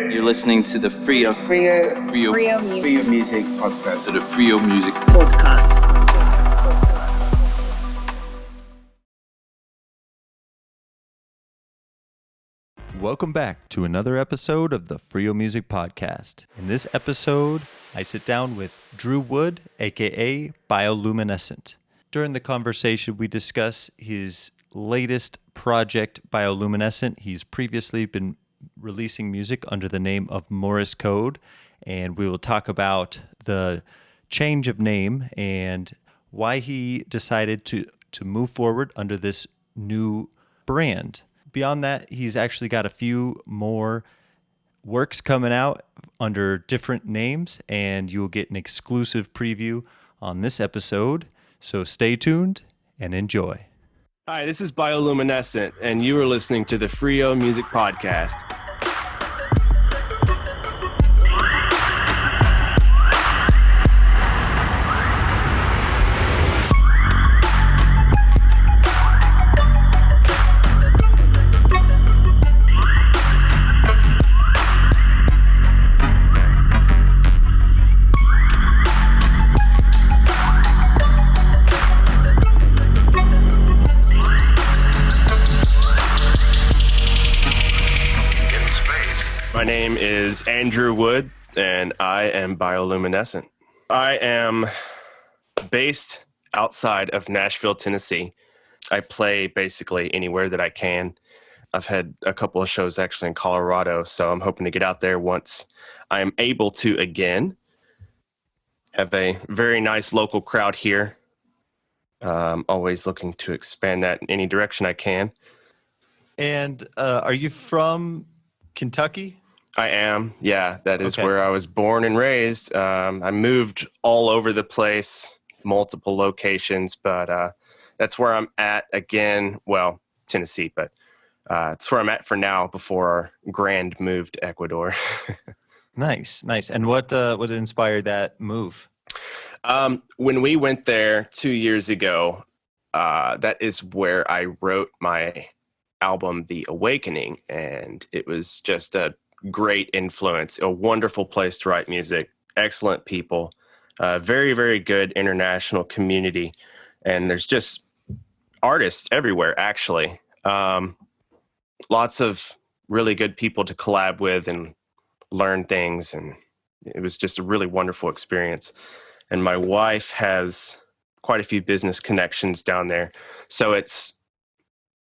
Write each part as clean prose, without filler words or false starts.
You're listening to the Frio Music Podcast. To the Frio Music Podcast. Welcome back to another episode of the Frio Music Podcast. In this episode, I sit down with Drew Wood, aka Bioluminescent. During the conversation, we discuss his latest project, Bioluminescent. He's previously been releasing music under the name of Morse Code, and we will talk about the change of name and why he decided to move forward under this new brand. Beyond that, he's actually got a few more works coming out under different names, and you'll get an exclusive preview on this episode. So stay tuned and enjoy. Hi, this is Bioluminescent, and you are listening to the Frio Music Podcast. My name is Andrew Wood, and I am Bioluminescent. I am based outside of Nashville, Tennessee. I play basically anywhere that I can. I've had a couple of shows actually in Colorado, so I'm hoping to get out there once I'm able to again. Have a very nice local crowd here. Always looking to expand that in any direction I can. And are you from Kentucky? I am. Yeah, that is where I was born and raised. I moved all over the place, multiple locations, but that's where I'm at again. Well, Tennessee, but it's where I'm at for now before our grand move to Ecuador. Nice. And what inspired that move? When we went there 2 years ago, that is where I wrote my album, The Awakening, and it was just a great influence, a wonderful place to write music, excellent people, very, very good international community, and there's just artists everywhere, actually. Lots of really good people to collab with and learn things, and it was just a really wonderful experience. And my wife has quite a few business connections down there, so it's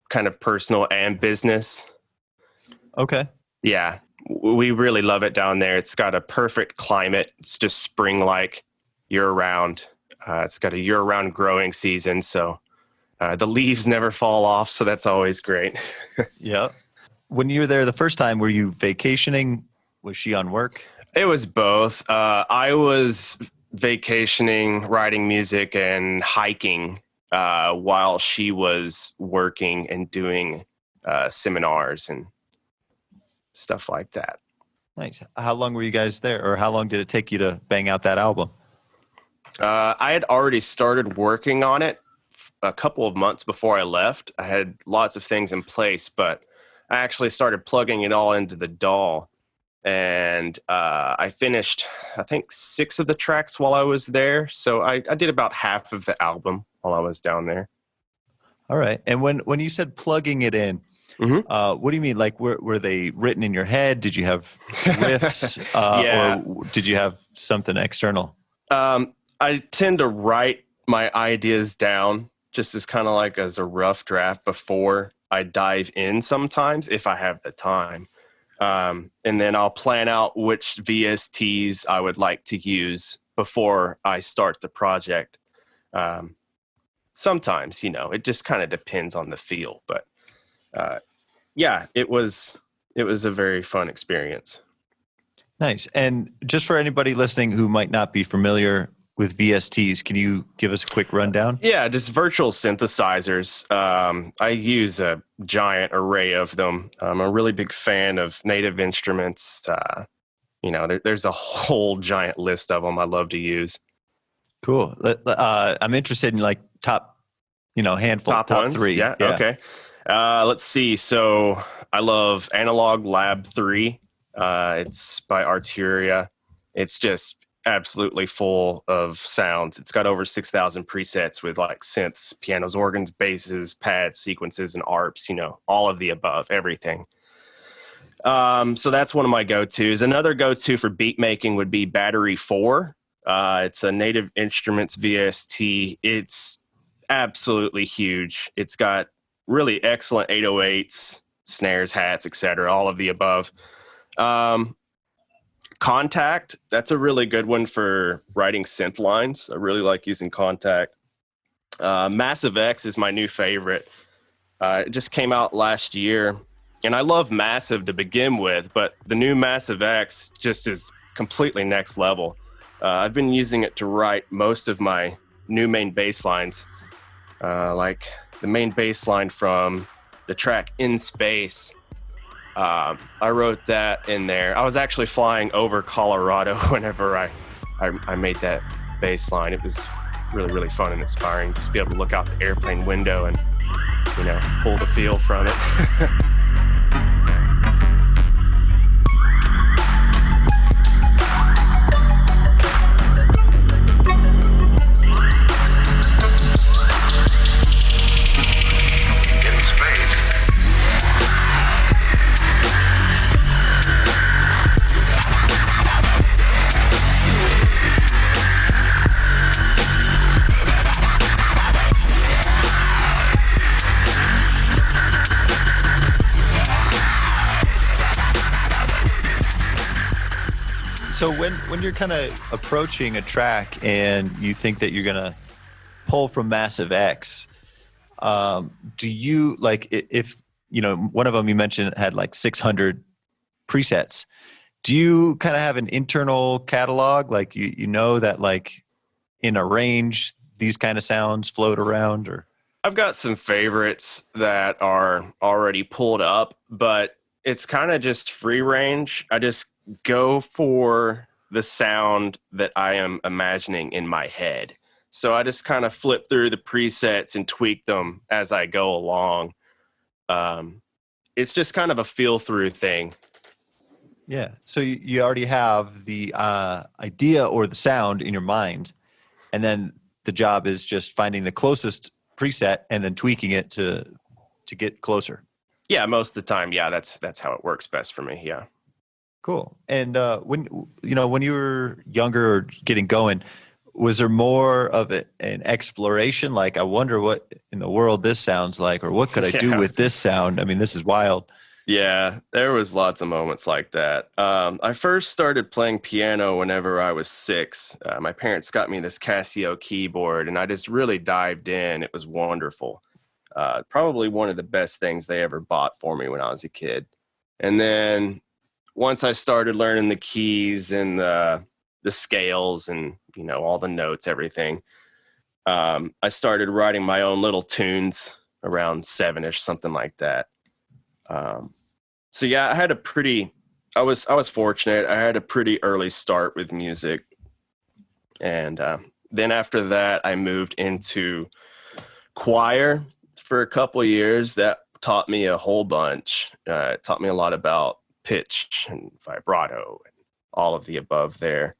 kind of personal and business. Okay. Yeah, we really love it down there. It's got a perfect climate. It's just spring-like year-round. It's got a year-round growing season, so the leaves never fall off, so that's always great. Yeah. When you were there the first time, were you vacationing? Was she on work? It was both. I was vacationing, writing music, and hiking while she was working and doing seminars and stuff like that. Nice. How long were you guys there, or how long did it take you to bang out that album? I had already started working on it a couple of months before I left. I had lots of things in place, but I actually started plugging it all into the DAW. And I finished, I think, 6 of the tracks while I was there. So I did about half of the album while I was down there. All right. And when you said plugging it in, what do you mean? Like, were they written in your head? Did you have riffs? Or did you have something external? I tend to write my ideas down just as kind of like as a rough draft before I dive in sometimes, if I have the time. And then I'll plan out which VSTs I would like to use before I start the project. Sometimes, it just kind of depends on the feel, but yeah, it was a very fun experience. Nice. And just for anybody listening who might not be familiar with VSTs, can you give us a quick rundown? Yeah, just virtual synthesizers. I use a giant array of them. I'm a really big fan of Native Instruments. There's a whole giant list of them I love to use. Cool. I'm interested in like top handful, top ones? 3. Yeah. Okay. Let's see. So I love Analog Lab 3. It's by Arturia. It's just absolutely full of sounds. It's got over 6,000 presets with like synths, pianos, organs, basses, pads, sequences, and arps, all of the above, everything. So that's one of my go-tos. Another go-to for beat making would be Battery 4. It's a Native Instruments VST. It's absolutely huge. It's got really excellent 808s, snares, hats, etc., all of the above. Contact, that's a really good one for writing synth lines. I really like using Contact. Massive X is my new favorite. It just came out last year, and I love Massive to begin with, but the new Massive X just is completely next level. I've been using it to write most of my new main bass lines, like the main bass line from the track In Space. I wrote that in there. I was actually flying over Colorado whenever I made that bass line. It was really, really fun and inspiring just to be able to look out the airplane window and, pull the feel from it. So when you're kind of approaching a track and you think that you're gonna pull from Massive X, do you like if one of them you mentioned had like 600 presets? Do you kind of have an internal catalog, like you know that like in a range these kind of sounds float around? Or I've got some favorites that are already pulled up, but it's kind of just free range. I just go for the sound that I am imagining in my head. So I just kind of flip through the presets and tweak them as I go along. It's just kind of a feel through thing. yeah, so you already have the idea or the sound in your mind, and then the job is just finding the closest preset and then tweaking it to get closer. Yeah, most of the time. Yeah, that's how it works best for me. Yeah. Cool. And when you were younger or getting going, was there more of an exploration? Like, I wonder what in the world this sounds like, or what could I do with this sound? I mean, this is wild. Yeah, there was lots of moments like that. I first started playing piano whenever I was 6. My parents got me this Casio keyboard, and I just really dived in. It was wonderful. Probably one of the best things they ever bought for me when I was a kid. And then once I started learning the keys and the scales and, all the notes, everything, I started writing my own little tunes around 7-ish, something like that. So yeah, I was fortunate. I had a pretty early start with music. And then after that, I moved into choir for a couple of years. That taught me a whole bunch. It taught me a lot about pitch and vibrato and all of the above there.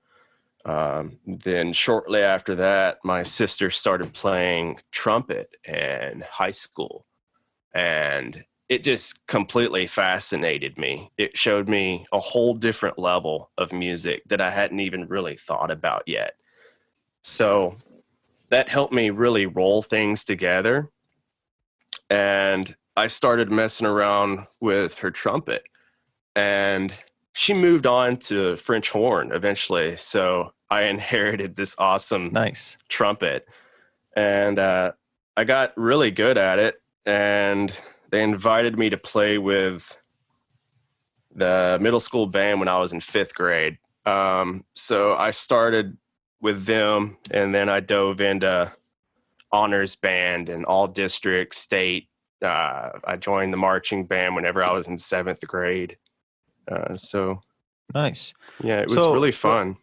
Then shortly after that, my sister started playing trumpet in high school, and it just completely fascinated me. It showed me a whole different level of music that I hadn't even really thought about yet. So that helped me really roll things together. And I started messing around with her trumpet, and she moved on to French horn eventually. So I inherited this awesome trumpet, and I got really good at it. And they invited me to play with the middle school band when I was in 5th grade. So I started with them, and then I dove into honors band and all district, state. I joined the marching band whenever I was in 7th grade. So nice. Yeah, it was really fun.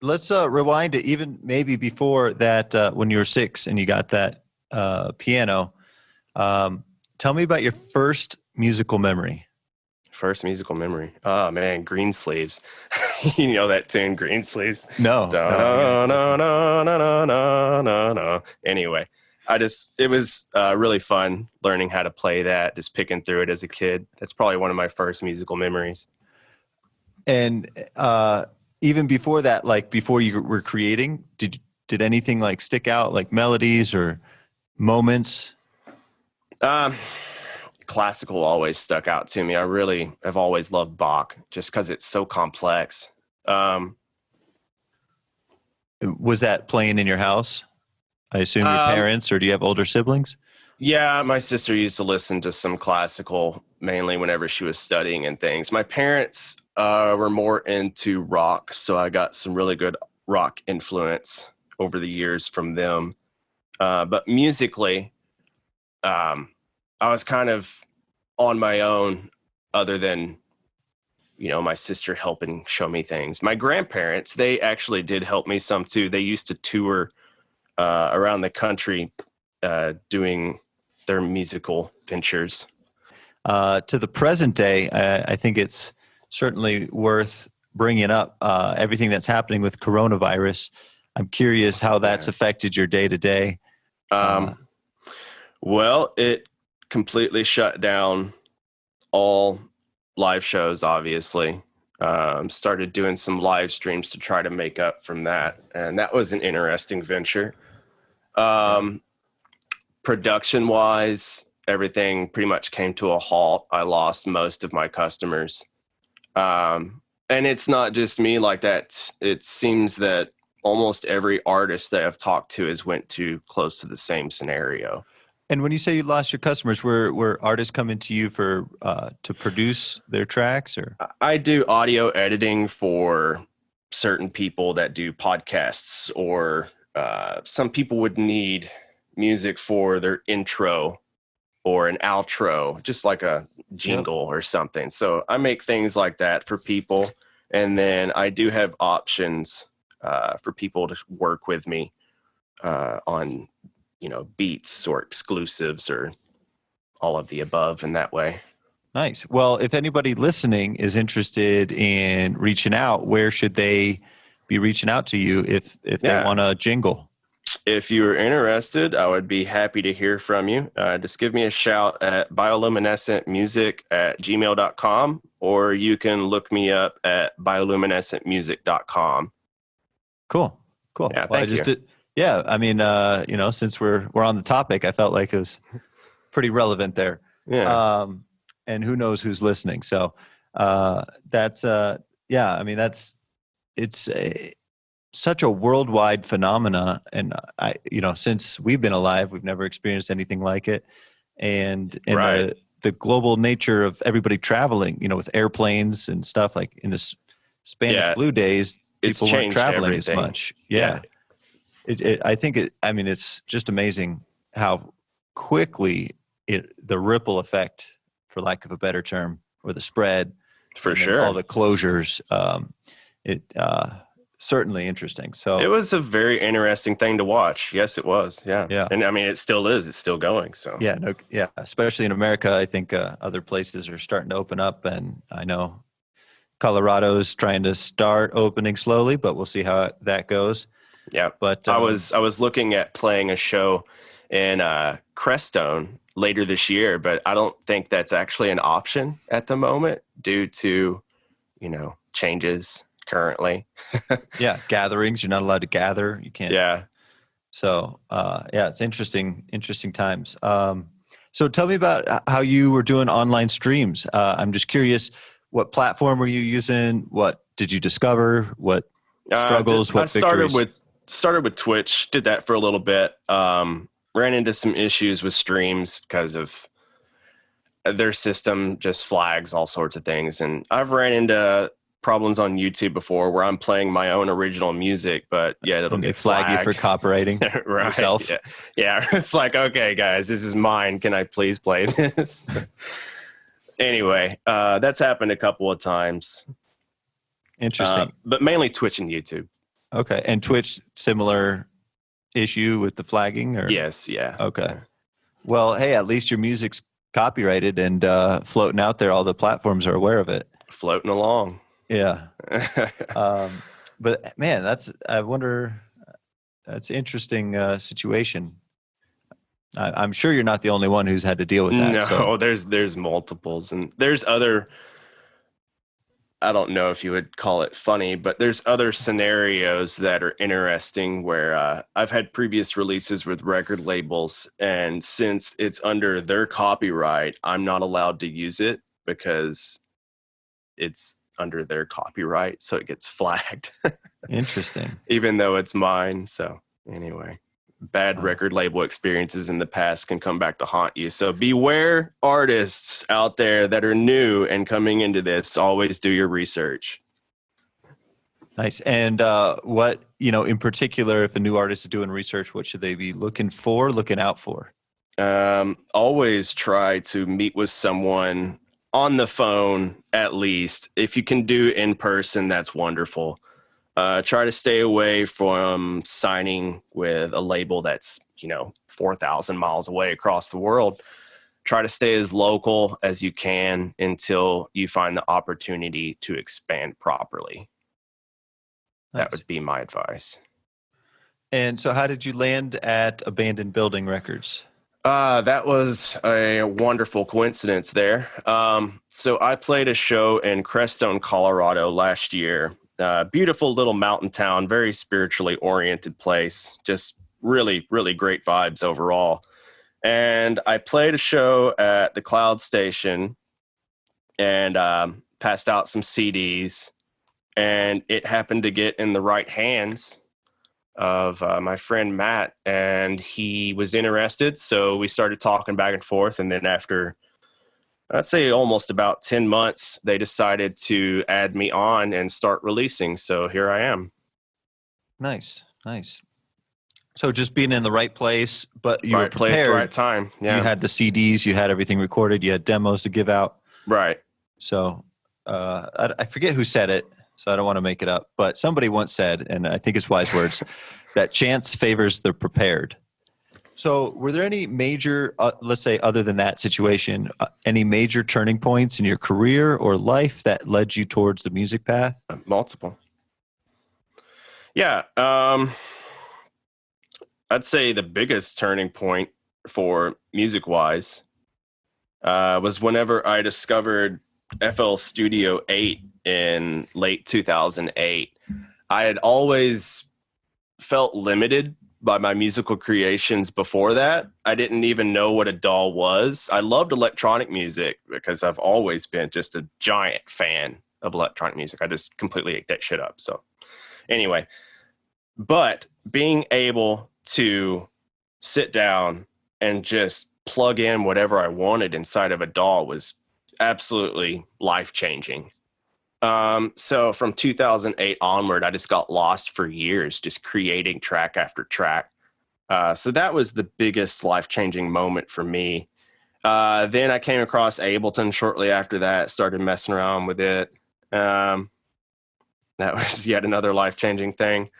Let's rewind to even maybe before that, when you were 6 and you got that piano. Tell me about your first musical memory. First musical memory. Oh man, Greensleeves. You know that tune, Greensleeves? No. No. Anyway, it was really fun learning how to play that, just picking through it as a kid. That's probably one of my first musical memories. And even before that, like before you were creating, did anything like stick out, like melodies or moments? Classical always stuck out to me. I really have always loved Bach just because it's so complex. Was that playing in your house? I assume your parents, or do you have older siblings? Yeah, my sister used to listen to some classical mainly whenever she was studying and things. My parents were more into rock, so I got some really good rock influence over the years from them. But musically, I was kind of on my own, other than, my sister helping show me things. My grandparents, they actually did help me some too. They used to tour around the country doing their musical ventures. To the present day, I think it's certainly worth bringing up everything that's happening with coronavirus. I'm curious how that's affected your day to day. Well, it completely shut down all live shows, obviously. Started doing some live streams to try to make up from that. And that was an interesting venture. Production wise, everything pretty much came to a halt. I lost most of my customers. And it's not just me like that. It seems that almost every artist that I've talked to has went to close to the same scenario. And when you say you lost your customers, were artists coming to you for to produce their tracks, or? I do audio editing for certain people that do podcasts, or some people would need music for their intro or an outro, just like a jingle or something. So I make things like that for people. And then I do have options for people to work with me on, beats or exclusives or all of the above in that way. Nice. Well, if anybody listening is interested in reaching out, where should they be reaching out to you if they want a jingle? If you're interested, I would be happy to hear from you. Just give me a shout at bioluminescentmusic@gmail.com, or you can look me up at bioluminescentmusic.com. Cool. Yeah, thank you. Yeah, I mean, since we're on the topic, I felt like it was pretty relevant there. Yeah. And who knows who's listening? So that's I mean, it's such a worldwide phenomena, and since we've been alive, we've never experienced anything like it. And Right. the global nature of everybody traveling, with airplanes and stuff, like in the Spanish flu days, people weren't traveling as much. Yeah. I think it's just amazing how quickly the ripple effect, for lack of a better term, or the spread, For sure, all the closures, certainly interesting. So it was a very interesting thing to watch. Yes, it was. Yeah. Yeah. And I mean, it still is. It's still going. So especially in America, I think other places are starting to open up, and I know Colorado's trying to start opening slowly, but we'll see how that goes. Yeah. But I was looking at playing a show in Crestone later this year, but I don't think that's actually an option at the moment due to, changes currently. Gatherings. You're not allowed to gather. You can't. Yeah. So, it's interesting times. So tell me about how you were doing online streams. I'm just curious, what platform were you using? What did you discover? What struggles? What victories? Started with Twitch, did that for a little bit. Ran into some issues with streams because of their system just flags all sorts of things. And I've ran into problems on YouTube before where I'm playing my own original music, but it'll get flag you for copywriting right, yourself. Yeah. It's like, okay, guys, this is mine. Can I please play this? Anyway, that's happened a couple of times. Interesting. But mainly Twitch and YouTube. Okay. And Twitch, similar issue with the flagging? Or? Yes. Yeah. Okay. Well, hey, at least your music's copyrighted and floating out there. All the platforms are aware of it. Floating along. Yeah. But man, I wonder, that's an interesting situation. I'm sure you're not the only one who's had to deal with that. No, So there's multiples, and there's other. I don't know if you would call it funny, but there's other scenarios that are interesting where I've had previous releases with record labels, and since it's under their copyright, I'm not allowed to use it because it's under their copyright, so it gets flagged. interesting. Even though it's mine. So anyway, bad record label experiences in the past can come back to haunt you. So beware, artists out there that are new and coming into this. Always do your research. Nice. And what, in particular, if a new artist is doing research, what should they be looking out for? Always try to meet with someone on the phone, at least. If you can do in person, that's wonderful. Try to stay away from signing with a label that's, 4,000 miles away across the world. Try to stay as local as you can until you find the opportunity to expand properly. Nice. That would be my advice. And so how did you land at Abandoned Building Records? That was a wonderful coincidence there. So I played a show in Crestone, Colorado last year. Beautiful little mountain town, very spiritually oriented place. Just really, really great vibes overall. And I played a show at the Cloud Station and passed out some CDs. And it happened to get in the right hands of my friend Matt, and he was interested. So we started talking back and forth. And then after, I'd say almost about 10 months, they decided to add me on and start releasing. So here I am. Nice. So just being in the right place, but you were Right prepared. place, right time. Yeah. You had the CDs, you had everything recorded, you had demos to give out. Right. So I forget who said it, so I don't want to make it up, but somebody once said, and I think it's wise words, that chance favors the prepared. So were there any major, let's say other than that situation, any major turning points in your career or life that led you towards the music path? Multiple. Yeah. I'd say the biggest turning point for music-wise was whenever I discovered FL Studio 8 in late 2008. I had always felt limited by my musical creations before that. I didn't even know what a DAW was. I loved electronic music because I've always been just a giant fan of electronic music. I just completely ate that shit up. So anyway, but being able to sit down and just plug in whatever I wanted inside of a DAW was absolutely life-changing. So from 2008 onward, I just got lost for years, just creating track after track. So that was the biggest life-changing moment for me. Then I came across Ableton shortly after that, started messing around with it. That was yet another life-changing thing.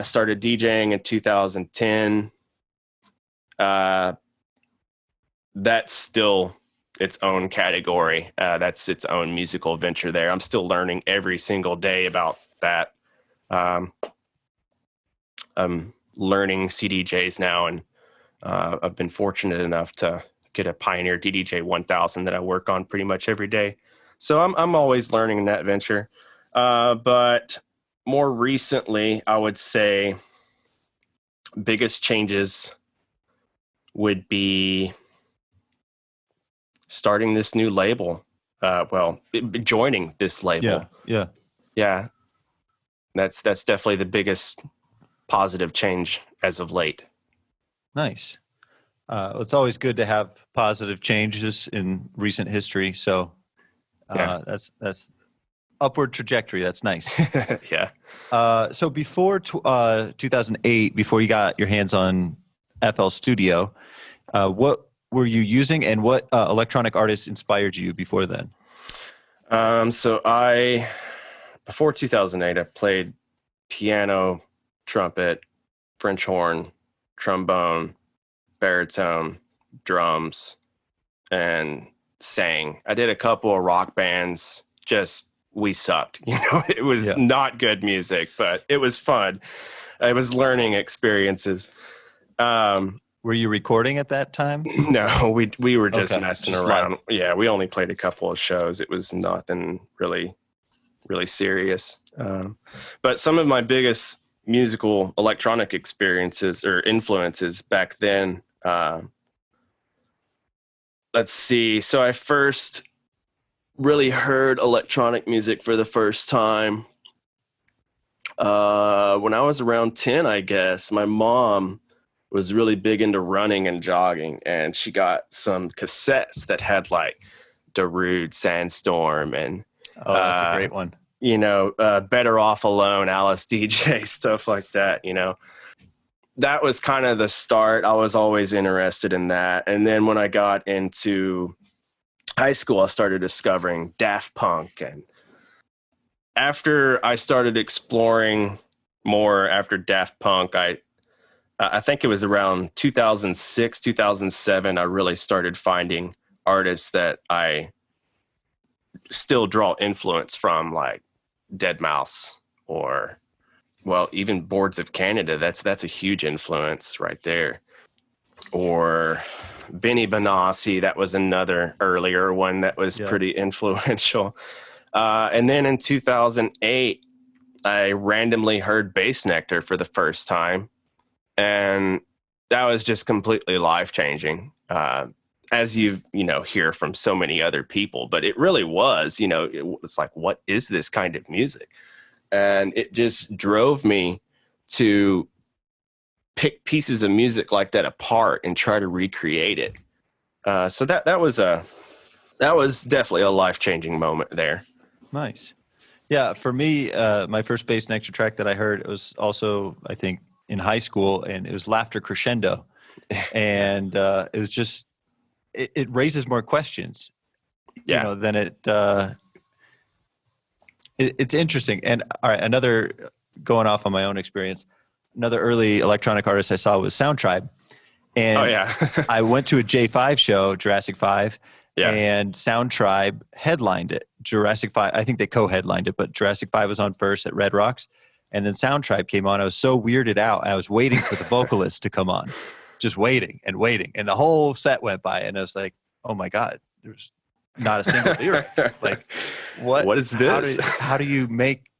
Started DJing in 2010. That's still its own category. That's its own musical venture there. I'm still learning every single day about that. I'm learning CDJs now, and I've been fortunate enough to get a Pioneer DDJ 1000 that I work on pretty much every day. So I'm always learning in that venture. But more recently, I would say biggest changes would be starting this new label. Joining this label. Yeah. That's definitely the biggest positive change as of late. Nice. It's always good to have positive changes in recent history. So that's upward trajectory. That's nice. Yeah. So before 2008, before you got your hands on FL Studio, what were you using, and what electronic artists inspired you before then? So before 2008, I played piano, trumpet, French horn, trombone, baritone, drums, and sang. I did a couple of rock bands. Just we sucked. It was not good music, but it was fun. It was learning experiences. Were you recording at that time? No, we were just messing just around. live. Yeah, we only played a couple of shows. It was nothing really serious. But some of my biggest musical electronic experiences or influences back then, let's see. So I first really heard electronic music for the first time when I was around 10, I guess. My mom was really big into running and jogging, and she got some cassettes that had like Darude, Sandstorm, and That's a great one. Better Off Alone, Alice DJ, stuff like that. That was kind of the start. I was always interested in that. And then when I got into high school, I started discovering Daft Punk. And after I started exploring more after Daft Punk, I think it was around 2006, 2007, I really started finding artists that I still draw influence from, like Deadmau5 or, well, even Boards of Canada. That's a huge influence right there. Or Benny Benassi, that was another earlier one that was pretty influential. And then in 2008, I randomly heard Bass Nectar for the first time. And that was just completely life-changing, as you hear from so many other people. But it really was, it's like, what is this kind of music? And it just drove me to pick pieces of music like that apart and try to recreate it. So that was definitely a life-changing moment there. Nice. Yeah, for me, my first Bass Nectar track that I heard, it was also, I think, in high school, and it was Laughter Crescendo. And it was just, it raises more questions, than it's interesting. And all right, another, going off on my own experience, another early electronic artist I saw was Soundtribe. And I went to a J5 show, Jurassic 5, and Soundtribe headlined it. Jurassic 5, I think they co-headlined it, but Jurassic 5 was on first at Red Rocks. And then Soundtribe came on. I was so weirded out. I was waiting for the vocalist to come on, just waiting. And the whole set went by. And I was like, oh my God, there's not a single lyric. Like, what is this? How do you make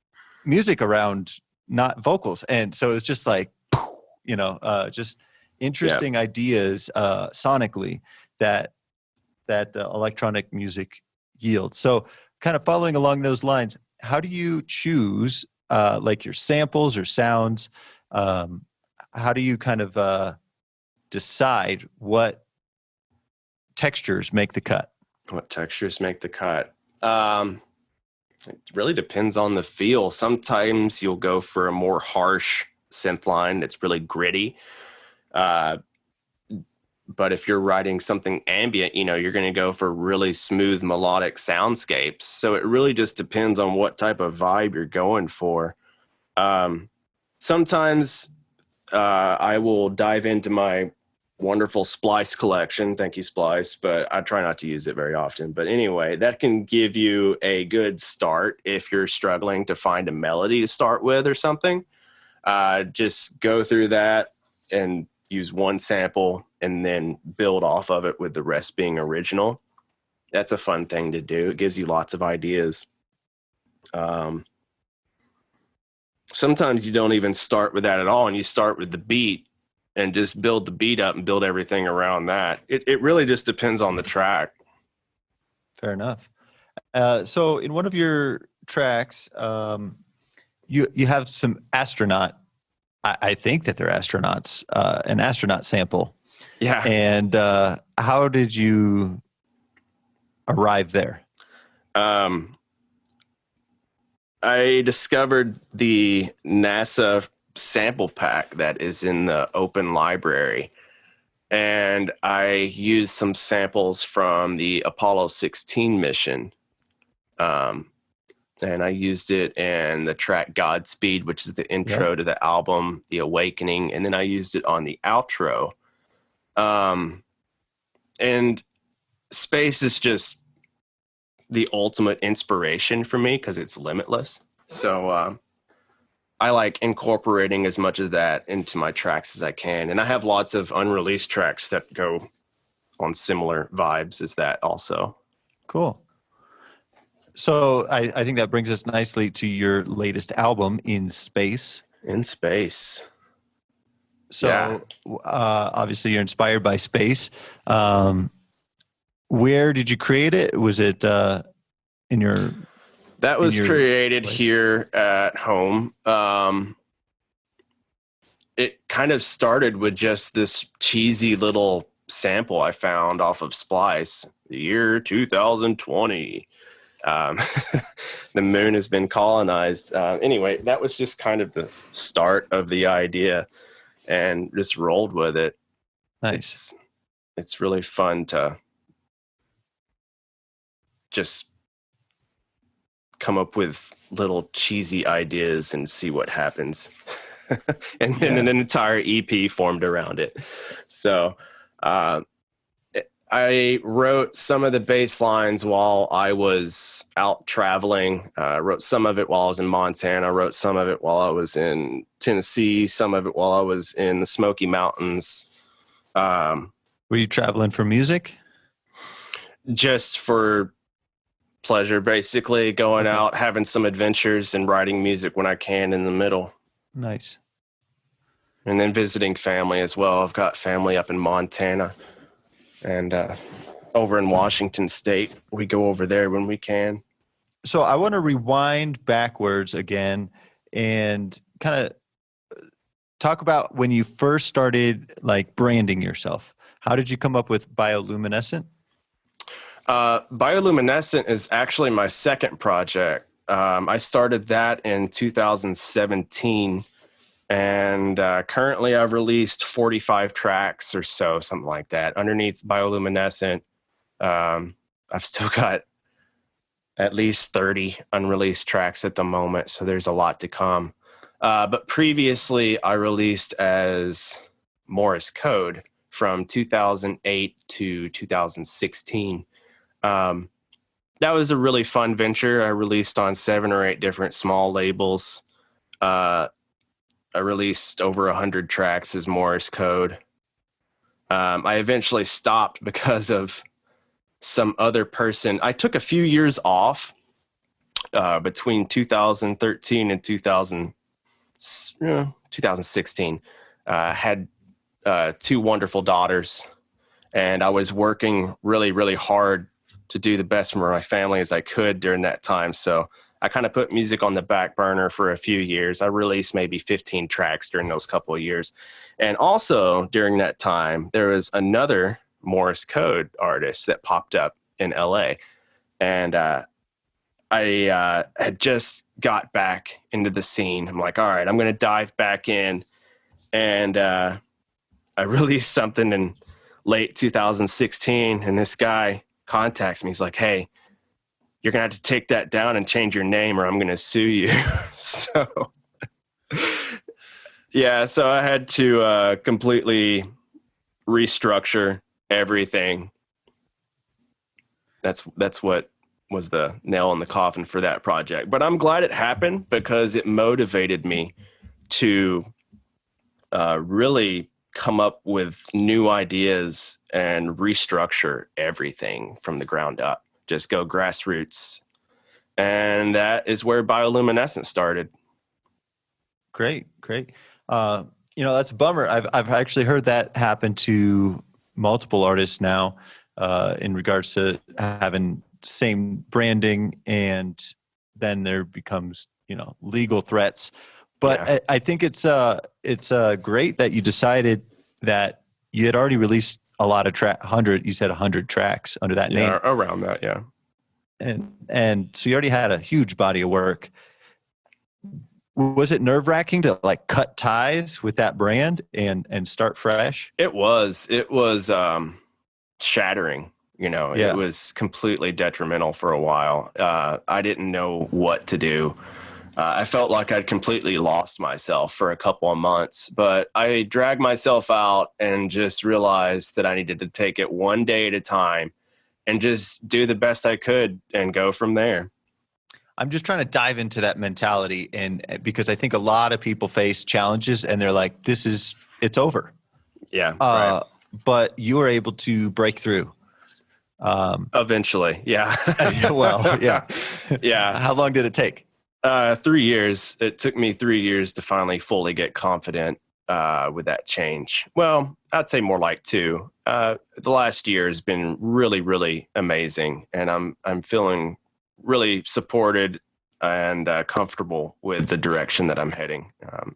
music around not vocals? And so it was just like, just interesting ideas sonically that electronic music yields. So kind of following along those lines, how do you choose like your samples or sounds? How do you kind of decide what textures make the cut? What textures make the cut? It really depends on the feel. Sometimes you'll go for a more harsh synth line that's really gritty. But if you're writing something ambient, you're going to go for really smooth melodic soundscapes. So it really just depends on what type of vibe you're going for. Sometimes I will dive into my wonderful Splice collection. Thank you, Splice, but I try not to use it very often. But anyway, that can give you a good start if you're struggling to find a melody to start with or something. Just go through that and use one sample and then build off of it with the rest being original. That's a fun thing to do. It gives you lots of ideas. Sometimes you don't even start with that at all, and you start with the beat and just build the beat up and build everything around that. It really just depends on the track. Fair enough. So in one of your tracks, you have some astronaut. I think that they're astronauts, an astronaut sample. Yeah. And how did you arrive there? I discovered the NASA sample pack that is in the open library. And I used some samples from the Apollo 16 mission. And I used it in the track Godspeed, which is the intro to the album, The Awakening. And then I used it on the outro. And space is just the ultimate inspiration for me because it's limitless. So I like incorporating as much of that into my tracks as I can. And I have lots of unreleased tracks that go on similar vibes as that also. Cool. So I think that brings us nicely to your latest album, In Space. In Space. So obviously you're inspired by space. Where did you create it? Was it in your... That was created place? here at home. It kind of started with just this cheesy little sample I found off of Splice, the year 2020. The moon has been colonized. Anyway, that was just kind of the start of the idea, and just rolled with it. Nice. It's really fun to just come up with little cheesy ideas and see what happens. And then an entire EP formed around it. So I wrote some of the bass lines while I was out traveling. Wrote some of it while I was in Montana. Wrote some of it while I was in Tennessee. Some of it while I was in the Smoky Mountains. Were you traveling for music? Just for pleasure, basically, going out, having some adventures, and writing music when I can in the middle. Nice. And then visiting family as well. I've got family up in Montana and over in Washington State. We go over there when we can. So I want to rewind backwards again and kind of talk about when you first started like branding yourself. How did you come up with Bioluminescent? Bioluminescent is actually my second project. I started that in 2017, and currently I've released 45 tracks or so, something like that, underneath Bioluminescent. I've still got at least 30 unreleased tracks at the moment, so there's a lot to come. But previously I released as Morse Code from 2008 to 2016. That was a really fun venture. I released on 7 or 8 different small labels. I released over 100 tracks as Morse Code. I eventually stopped because of some other person. I took a few years off between 2013 and 2016. Had 2 wonderful daughters, and I was working really, really hard to do the best for my family as I could during that time. So I kind of put music on the back burner for a few years. I released maybe 15 tracks during those couple of years. And also during that time, there was another Morse Code artist that popped up in LA. And I had just got back into the scene. I'm like, all right, I'm going to dive back in. And I released something in late 2016, and this guy contacts me. He's like, hey, you're going to have to take that down and change your name or I'm going to sue you. So I had to completely restructure everything. That's what was the nail in the coffin for that project. But I'm glad it happened because it motivated me to really come up with new ideas and restructure everything from the ground up. Just go grassroots. And that is where Bioluminescent started. Great. That's a bummer. I've actually heard that happen to multiple artists now in regards to having same branding, and then there becomes, legal threats. But yeah. I think it's great that you decided that you had already released a lot of 100. You said 100 tracks under that name. Around that, yeah. And so you already had a huge body of work. Was it nerve-wracking to like cut ties with that brand and start fresh? It was shattering. It was completely detrimental for a while. I didn't know what to do. I felt like I'd completely lost myself for a couple of months, but I dragged myself out and just realized that I needed to take it one day at a time and just do the best I could and go from there. I'm just trying to dive into that mentality, and because I think a lot of people face challenges and they're like, it's over. Yeah. Right. But you were able to break through. Eventually. Yeah. Well, yeah. Yeah. How long did it take? 3 years. It took me 3 years to finally fully get confident with that change. Well, I'd say more like 2. The last year has been really, really amazing, and I'm feeling really supported and comfortable with the direction that I'm heading.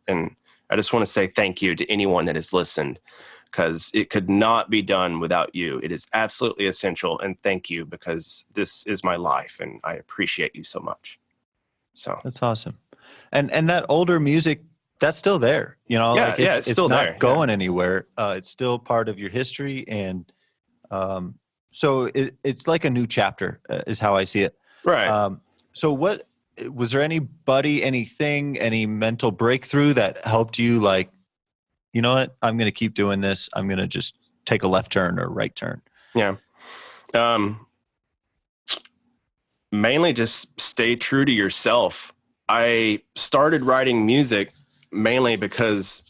And I just want to say thank you to anyone that has listened, because it could not be done without you. It is absolutely essential, and thank you, because this is my life, and I appreciate you so much. So that's awesome. And that older music, that's still there, it's still not there. going anywhere. It's still part of your history. And so it's like a new chapter is how I see it. Right. So what, was there anybody, anything, any mental breakthrough that helped you, like, you know what, I'm going to keep doing this. I'm going to just take a left turn or right turn. Yeah. Mainly just stay true to yourself. I started writing music mainly because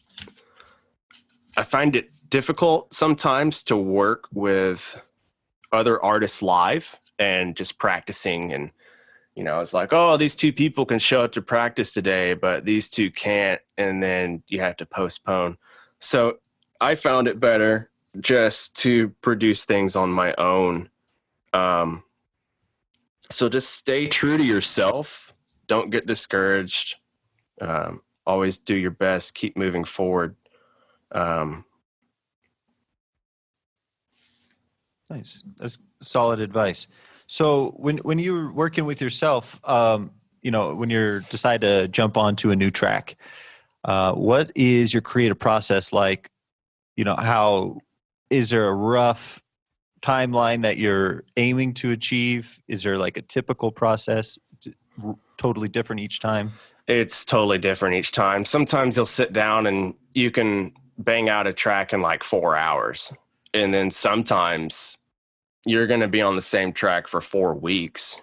I find it difficult sometimes to work with other artists live and just practicing. And, it's like, oh, these 2 people can show up to practice today, but these 2 can't. And then you have to postpone. So I found it better just to produce things on my own. So just stay true to yourself. Don't get discouraged. Always do your best. Keep moving forward. Nice. That's solid advice. So when you're working with yourself, when you're decide to jump onto a new track, what is your creative process like? How is there a rough timeline that you're aiming to achieve? Is there like a typical process, totally different each time? It's totally different each time. Sometimes you'll sit down and you can bang out a track in like 4 hours. And then sometimes you're going to be on the same track for 4 weeks.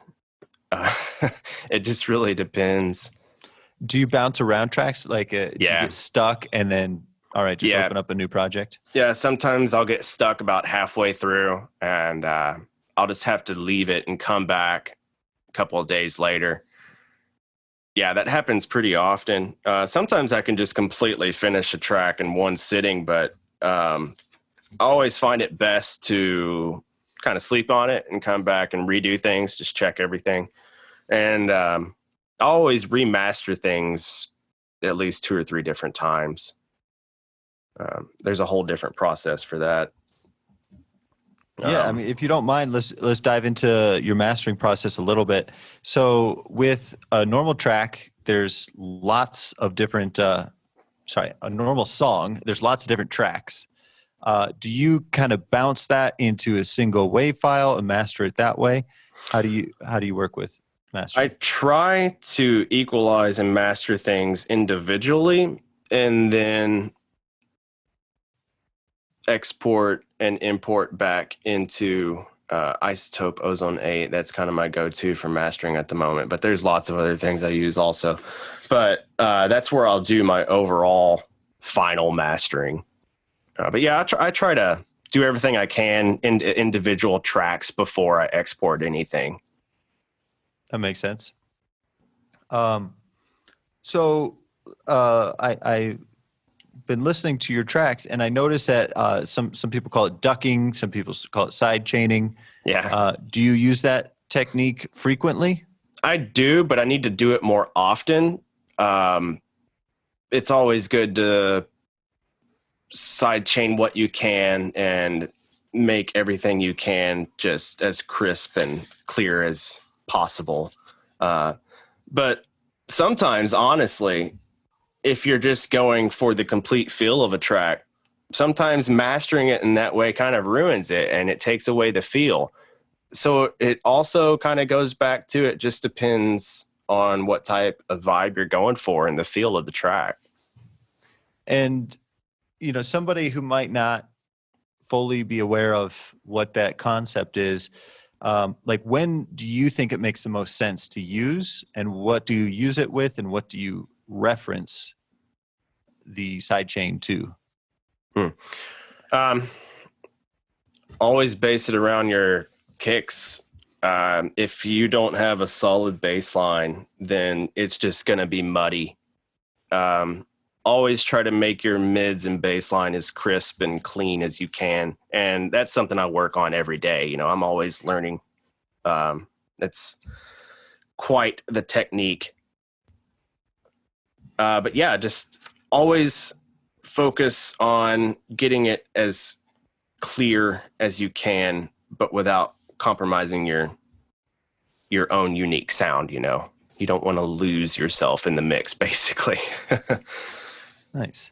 It just really depends. Do you bounce around tracks? Like, do you get stuck and then, all right, just open up a new project? Yeah, sometimes I'll get stuck about halfway through, and I'll just have to leave it and come back a couple of days later. Yeah, that happens pretty often. Sometimes I can just completely finish a track in one sitting, but I always find it best to kind of sleep on it and come back and redo things, just check everything. And I always remaster things at least 2 or 3 different times. There's a whole different process for that. Yeah, I mean, if you don't mind, let's dive into your mastering process a little bit. So with a normal track, there's lots of different, a normal song, there's lots of different tracks. Do you kind of bounce that into a single WAV file and master it that way? How do you work with mastering? I try to equalize and master things individually, and then export and import back into Isotope Ozone 8. That's kind of my go-to for mastering at the moment, but there's lots of other things I use also. But that's where I'll do my overall final mastering. But yeah, I try to do everything I can in individual tracks before I export anything. That makes sense. So I've been listening to your tracks, and I noticed that some people call it ducking, some people call it side chaining. Yeah. Do you use that technique frequently? I do, but I need to do it more often. It's always good to side chain what you can and make everything you can just as crisp and clear as possible. But sometimes, honestly, if you're just going for the complete feel of a track, sometimes mastering it in that way kind of ruins it and it takes away the feel. So it also kind of goes back to, it just depends on what type of vibe you're going for and the feel of the track. And, somebody who might not fully be aware of what that concept is, Like, when do you think it makes the most sense to use, and what do you use it with, and what do you reference the sidechain to? Um, Always base it around your kicks. If you don't have a solid bass line, then it's just going to be muddy. Always try to make your mids and bass line as crisp and clean as you can. And that's something I work on every day. You know, I'm always learning. It's quite the technique. But yeah, just always focus on getting it as clear as you can, but without compromising your own unique sound. You know, you don't want to lose yourself in the mix, basically. Nice.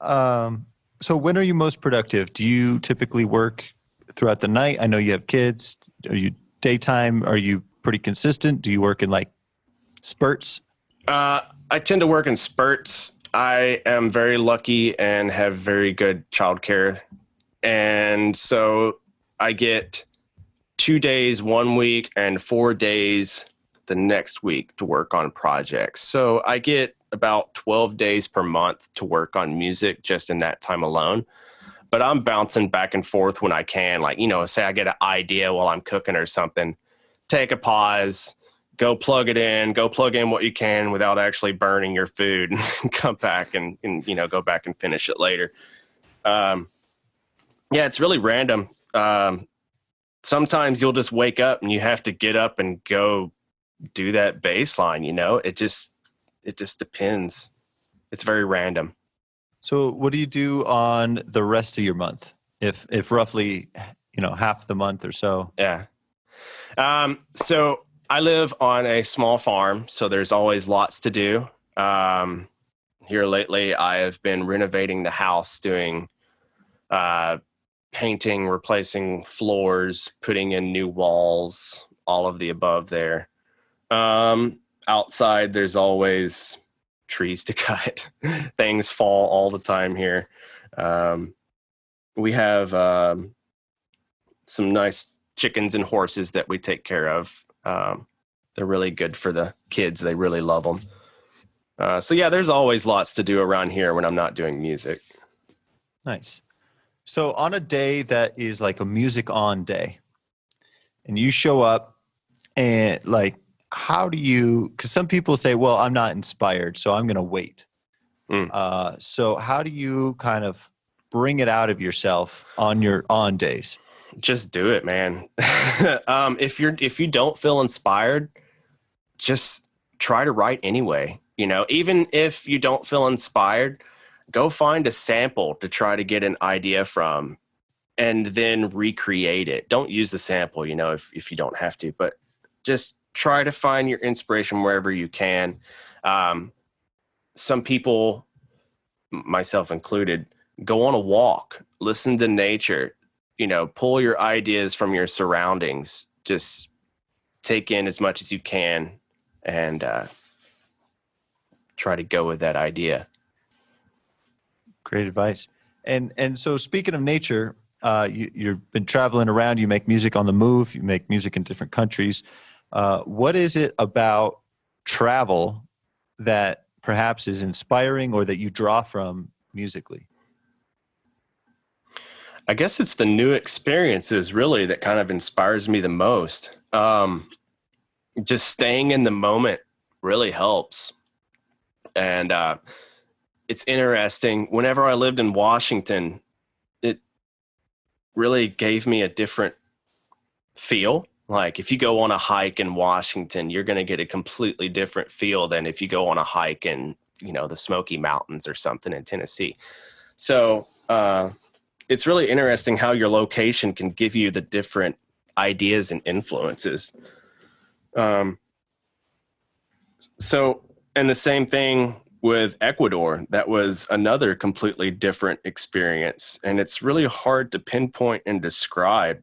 So when are you most productive? Do you typically work throughout the night? I know you have kids. Are you daytime? Are you pretty consistent? Do you work in like spurts? I tend to work in spurts. I am very lucky and have very good childcare. And so I get 2 days 1 week and 4 days the next week to work on projects. So I get about 12 days per month to work on music just in that time alone. But I'm bouncing back and forth when I can. Like, you know, say I get an idea while I'm cooking or something, take a pause, go plug in what you can without actually burning your food, and come back and you know, go back and finish it later. Yeah, it's really random. Sometimes you'll just wake up and you have to get up and go do that bass line, you know? It just depends. It's very random. So what do you do on the rest of your month? If roughly, you know, half the month or so? Yeah. So I live on a small farm, so there's always lots to do. Here lately, I have been renovating the house, doing painting, replacing floors, putting in new walls, all of the above there. Outside, there's always trees to cut. Things fall all the time here. We have some nice chickens and horses that we take care of. They're really good for the kids. They really love them. So yeah, there's always lots to do around here when I'm not doing music. Nice. So on a day that is like a music on day, and you show up and like, how do you, because some people say, well, I'm not inspired, so I'm going to wait. So how do you kind of bring it out of yourself on your on days? Just do it, man. If you don't feel inspired, just try to write anyway. You know, even if you don't feel inspired, go find a sample to try to get an idea from, and then recreate it. Don't use the sample, you know, if you don't have to, but just try to find your inspiration wherever you can. Some people, myself included, go on a walk, listen to nature, you know, pull your ideas from your surroundings, just take in as much as you can, and try to go with that idea. Great advice. And so speaking of nature, you've been traveling around, you make music on the move, you make music in different countries. What is it about travel that perhaps is inspiring or that you draw from musically? I guess it's the new experiences really that kind of inspires me the most. Just staying in the moment really helps. And it's interesting. Whenever I lived in Washington, it really gave me a different feel. Like if you go on a hike in Washington, you're going to get a completely different feel than if you go on a hike in, you know, the Smoky Mountains or something in Tennessee. So it's really interesting how your location can give you the different ideas and influences. So, and the same thing with Ecuador, that was another completely different experience. And it's really hard to pinpoint and describe.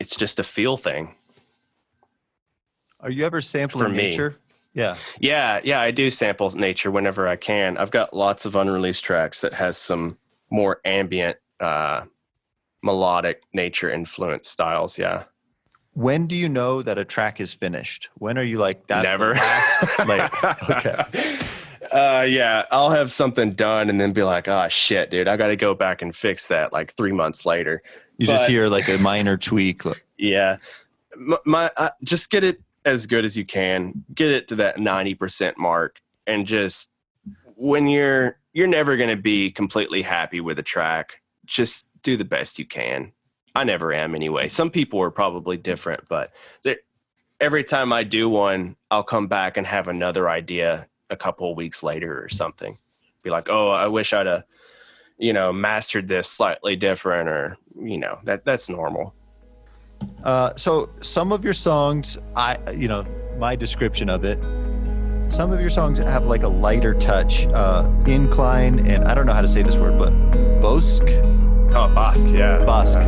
It's just a feel thing. Are you ever sampling nature? Yeah. Yeah, I do sample nature whenever I can. I've got lots of unreleased tracks that has some more ambient melodic nature influenced styles. Yeah. When do you know that a track is finished? When are you like, that's Never. the last layer? Okay. Yeah, I'll have something done and then be like, oh shit, dude, I got to go back and fix that like 3 months later. You just hear like a minor tweak. Yeah. Just get it as good as you can. Get it to that 90% mark, and just when you're never going to be completely happy with a track, just do the best you can. I never am anyway. Some people are probably different, but every time I do one, I'll come back and have another idea a couple of weeks later or something. Be like, oh, I wish I'd have, mastered this slightly different, or, that's normal. So some of your songs, my description of it, some of your songs have like a lighter touch, incline, and I don't know how to say this word, but Bosque. Oh, Bosque, yeah. Bosque.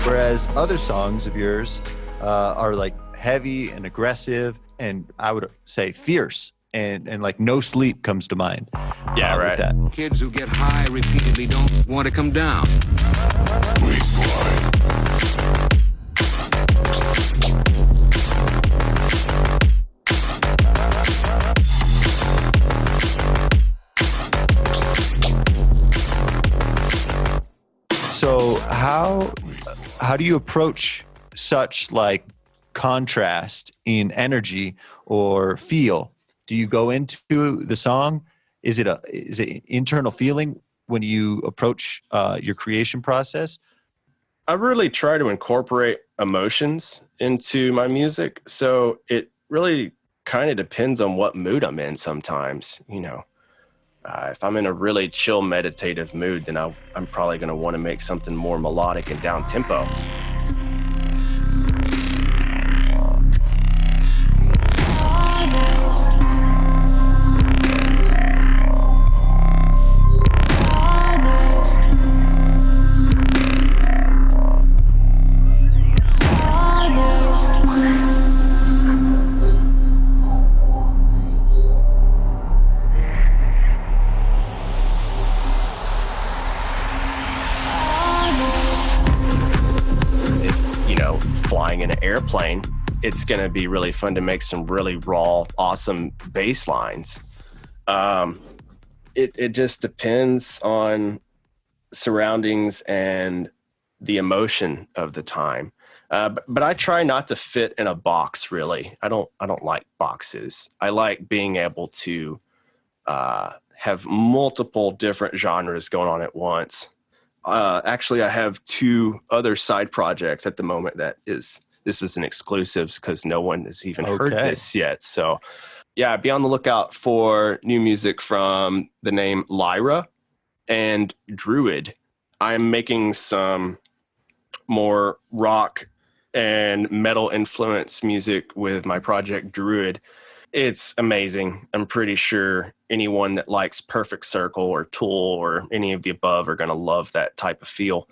Whereas other songs of yours are like heavy and aggressive, and I would say fierce, and like No Sleep comes to mind. Yeah, right. That. Kids who get high repeatedly don't want to come down. So how do you approach such like contrast in energy or feel? Do you go into the song? Is it internal feeling when you approach your creation process? I really try to incorporate emotions into my music, so it really kind of depends on what mood I'm in sometimes. If I'm in a really chill meditative mood, then I'm probably going to want to make something more melodic and down tempo. Flying in an airplane, it's going to be really fun to make some really raw, awesome bass lines. It just depends on surroundings and the emotion of the time. But I try not to fit in a box, really. I don't like boxes. I like being able to have multiple different genres going on at once. Actually, I have 2 other side projects at the moment this is an exclusives because no one has even heard this yet. So yeah, be on the lookout for new music from the name Lyra and Druid. I'm making some more rock and metal influence music with my project Druid. It's amazing. I'm pretty sure anyone that likes Perfect Circle or Tool or any of the above are going to love that type of feel.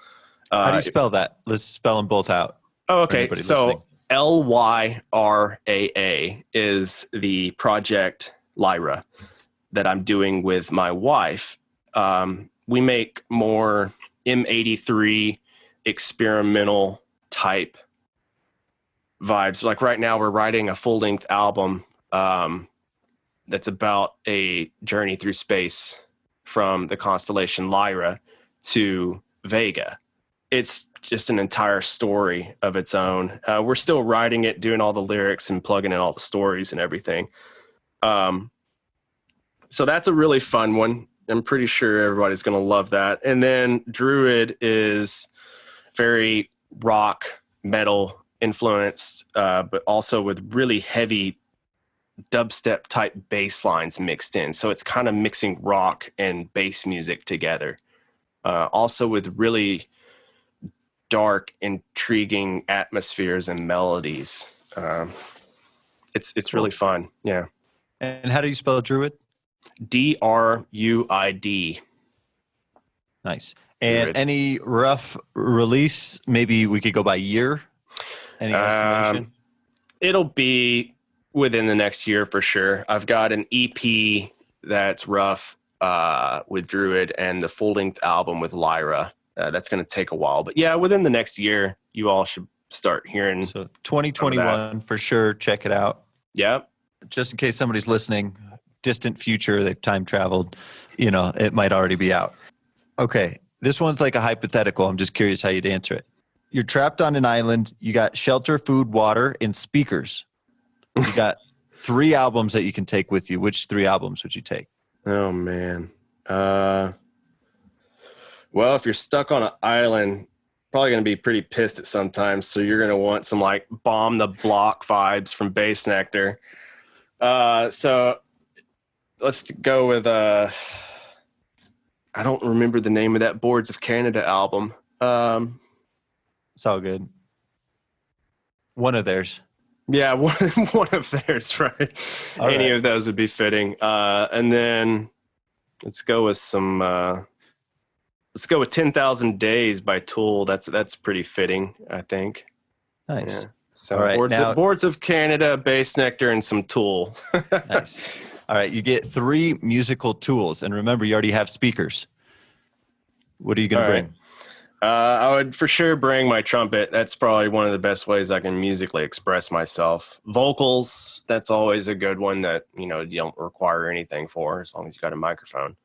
How do you spell that? Let's spell them both out. Oh, okay. So listening. Lyraa is the project Lyra that I'm doing with my wife. We make more M83 experimental type vibes. Like right now we're writing a full-length album that's about a journey through space from the constellation Lyra to Vega. It's just an entire story of its own. We're still writing it, doing all the lyrics and plugging in all the stories and everything. So that's a really fun one. I'm pretty sure everybody's going to love that. And then Druid is very rock, metal influenced, but also with really heavy dubstep type bass lines mixed in. So it's kind of mixing rock and bass music together. Also with really dark, intriguing atmospheres and melodies. It's really fun. Yeah. And how do you spell Druid? Druid. Nice. And Druid. any rough release? Maybe we could go by year. Any estimation? It'll be within the next year for sure. I've got an EP that's rough with Druid and the full-length album with Lyra. That's going to take a while. But yeah, within the next year, you all should start hearing. So 2021 for sure. Check it out. Yeah. Just in case somebody's listening, distant future, they've time traveled, it might already be out. Okay. This one's like a hypothetical. I'm just curious how you'd answer it. You're trapped on an island. You got shelter, food, water, and speakers. You got 3 albums that you can take with you. Which 3 albums would you take? Oh, man. Well, if you're stuck on an island, probably going to be pretty pissed at sometimes. So you're going to want some like Bomb the Block vibes from Bass Nectar. So let's go with, I don't remember the name of that Boards of Canada album. It's all good. One of theirs. Yeah, one of theirs, right? Any of those would be fitting. And then let's go with 10,000 Days by Tool. That's pretty fitting, I think. Nice. Yeah. So all right, Boards of Canada, Bass Nectar, and some Tool. Nice. All right, you get 3 musical tools. And remember, you already have speakers. What are you going to bring? I would for sure bring my trumpet. That's probably one of the best ways I can musically express myself. Vocals, that's always a good one that, you don't require anything for as long as you got a microphone.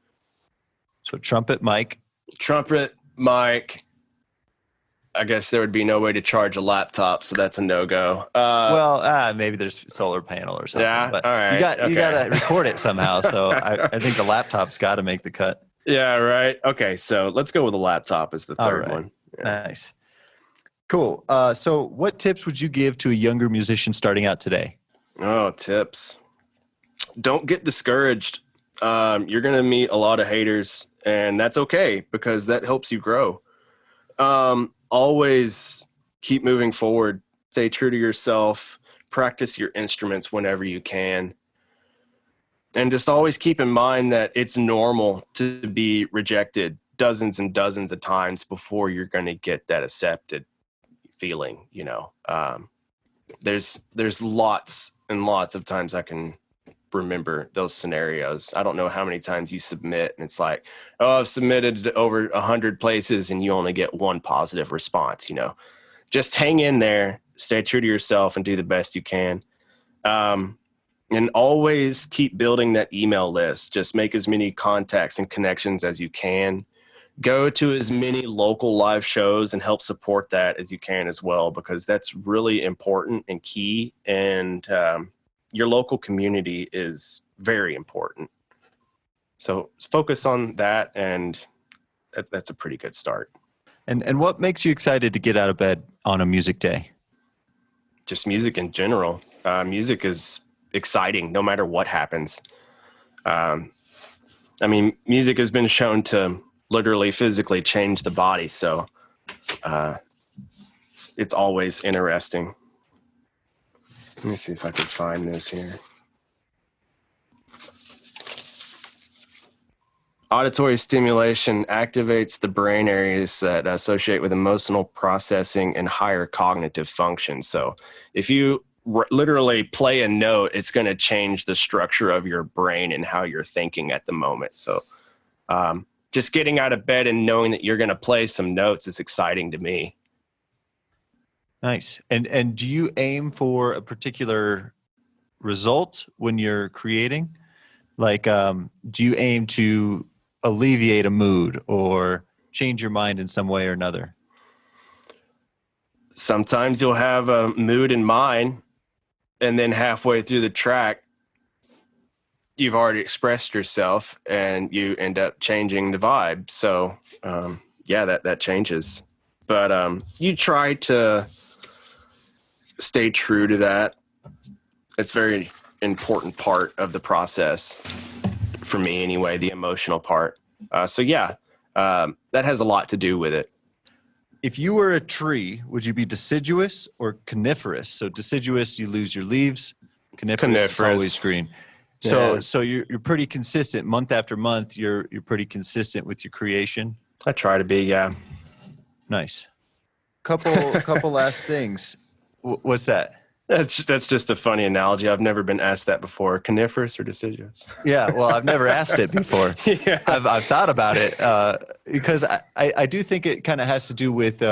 So trumpet, mic. Trumpet, mic. I guess there would be no way to charge a laptop, so that's a no-go. Maybe there's solar panel or something. Yeah, but all right. You got to record it somehow, so I think the laptop's got to make the cut. Yeah, right. Okay, so let's go with a laptop as the third one. Yeah. Nice. Cool. So what tips would you give to a younger musician starting out today? Oh, tips. Don't get discouraged. You're going to meet a lot of haters, and that's okay because that helps you grow. Always keep moving forward. Stay true to yourself. Practice your instruments whenever you can. And just always keep in mind that it's normal to be rejected dozens and dozens of times before you're going to get that accepted feeling, There's lots and lots of times I can remember those scenarios. I don't know how many times you submit and it's like, oh, I've submitted to over 100 places and you only get 1 positive response, Just hang in there, stay true to yourself and do the best you can. And always keep building that email list. Just make as many contacts and connections as you can. Go to as many local live shows and help support that as you can as well, because that's really important and key. And your local community is very important. So focus on that, and that's a pretty good start. And what makes you excited to get out of bed on a music day? Just music in general. Music is exciting no matter what happens. Music has been shown to literally physically change the body, so it's always interesting. Let me see if I can find this here. Auditory stimulation activates the brain areas that associate with emotional processing and higher cognitive function. So if you literally play a note, it's going to change the structure of your brain and how you're thinking at the moment. So just getting out of bed and knowing that you're going to play some notes is exciting to me. Nice. And do you aim for a particular result when you're creating? Like, do you aim to alleviate a mood or change your mind in some way or another? Sometimes you'll have a mood in mind, and then halfway through the track, you've already expressed yourself and you end up changing the vibe. So, that changes. But you try to stay true to that. It's very important part of the process for me anyway, the emotional part. That has a lot to do with it. If you were a tree, would you be deciduous or coniferous? So deciduous, you lose your leaves. Coniferous. It's always green. Yeah. So you're pretty consistent month after month. You're pretty consistent with your creation. I try to be, yeah. Nice. Couple last things. What's that? That's just a funny analogy. I've never been asked that before. Coniferous or deciduous? Yeah, well, I've never asked it before. Yeah. I've thought about it because I do think it kind of has to do with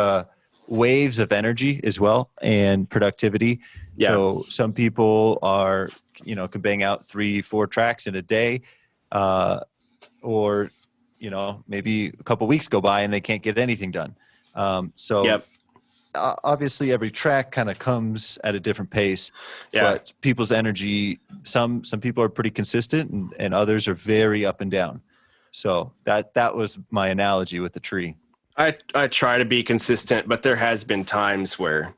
waves of energy as well and productivity. Yeah. So some people are, can bang out 3-4 tracks in a day, or maybe a couple weeks go by and they can't get anything done. Yep. Obviously every track kind of comes at a different pace, but people's energy, some people are pretty consistent and others are very up and down. So that was my analogy with the tree. I try to be consistent, but there has been times where,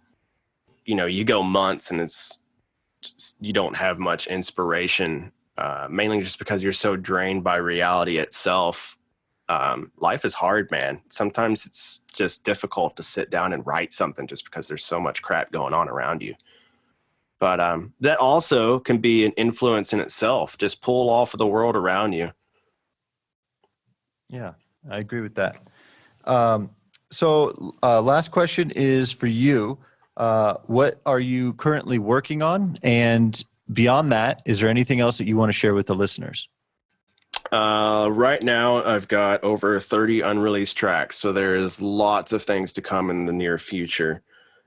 you go months and you don't have much inspiration, mainly just because you're so drained by reality itself. Life is hard, man. Sometimes it's just difficult to sit down and write something just because there's so much crap going on around you. But that also can be an influence in itself. Just pull off of the world around you. Yeah, I agree with that. So last question is for you. What are you currently working on? And beyond that, is there anything else that you want to share with the listeners? Right now I've got over 30 unreleased tracks, so there's lots of things to come in the near future.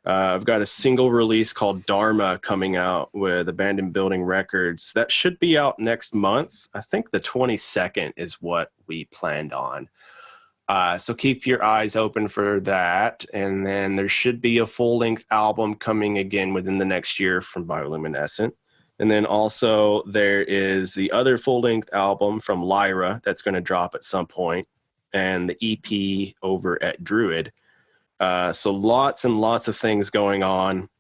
I've got a single release called Dharma coming out with Abandoned Building Records. That should be out next month. I think the 22nd is what we planned on. So keep your eyes open for that. And then there should be a full-length album coming again within the next year from Bioluminescent. And then also there is the other full-length album from Lyra that's going to drop at some point, and the EP over at Druid. So lots and lots of things going on.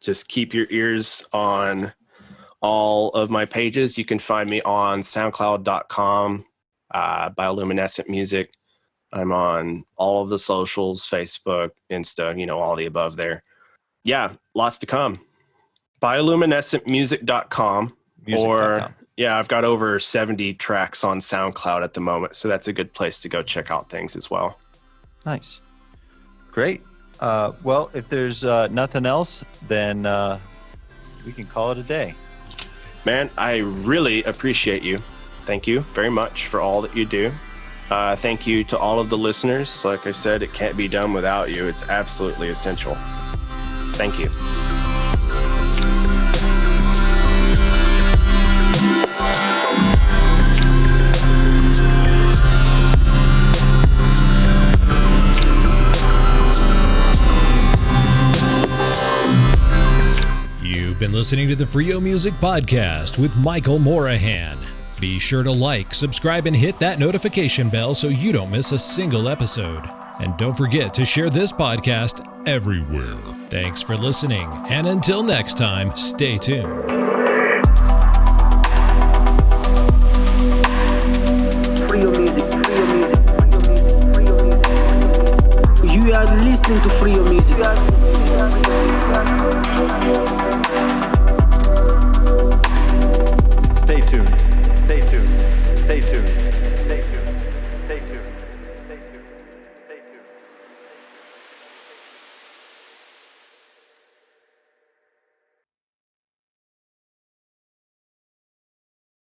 Just keep your ears on all of my pages. You can find me on SoundCloud.com, Bioluminescent Music. I'm on all of the socials, Facebook, Insta, all the above there. Yeah, lots to come. Bioluminescentmusic.com. I've got over 70 tracks on SoundCloud at the moment, so that's a good place to go check out things as well. Nice. Great. Well, if there's nothing else, then we can call it a day. Man, I really appreciate you. Thank you very much for all that you do. Thank you to all of the listeners. Like I said, it can't be done without you. It's absolutely essential. Thank you. Been listening to the Frio Music Podcast with Michael Morahan. Be sure to like, subscribe, and hit that notification bell so you don't miss a single episode. And don't forget to share this podcast everywhere. Thanks for listening, and until next time, stay tuned. Frio Music. You are listening to Frio Music.